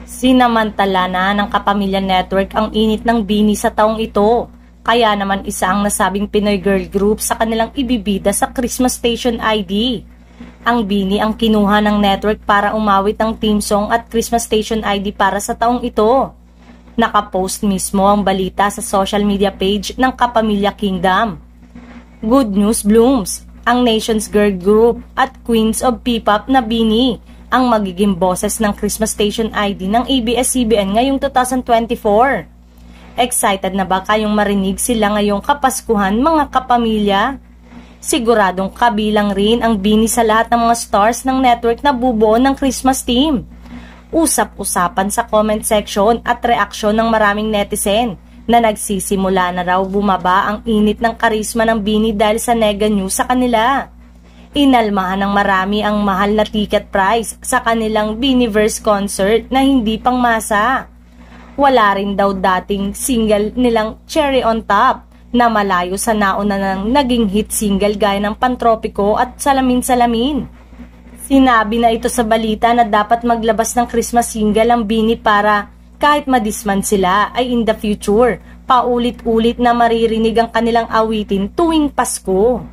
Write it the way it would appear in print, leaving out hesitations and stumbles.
Sinamantala na ng Kapamilya Network ang init ng BINI sa taong ito. Kaya naman isa ang nasabing Pinoy girl group sa kanilang ibibida sa Christmas Station ID. Ang BINI ang kinuha ng network para umawit ng theme song at Christmas Station ID para sa taong ito. Nakapost mismo ang balita sa social media page ng Kapamilya Kingdom. Good news blooms! Ang nation's girl group at queens of P-pop na BINI ang magiging boses ng Christmas Station ID ng ABS-CBN ngayong 2024. Excited na ba kayong marinig sila ngayong Kapaskuhan mga kapamilya? Siguradong kabilang rin ang BINI sa lahat ng mga stars ng network na bubuo ng Christmas team. Usap-usapan sa comment section at reaksyon ng maraming netizen na nagsisimula na raw bumaba ang init ng karisma ng BINI dahil sa nega news sa kanila. Inalmahan ng marami ang mahal na ticket price sa kanilang BINIverse concert na hindi pangmasa. Wala rin daw dating single nilang Cherry on Top na malayo sa nauna ng naging hit single gaya ng Pantropiko at Salamin-Salamin. Sinabi na ito sa balita na dapat maglabas ng Christmas single ang BINI para kahit madisman sila ay in the future, paulit-ulit na maririnig ang kanilang awitin tuwing Pasko.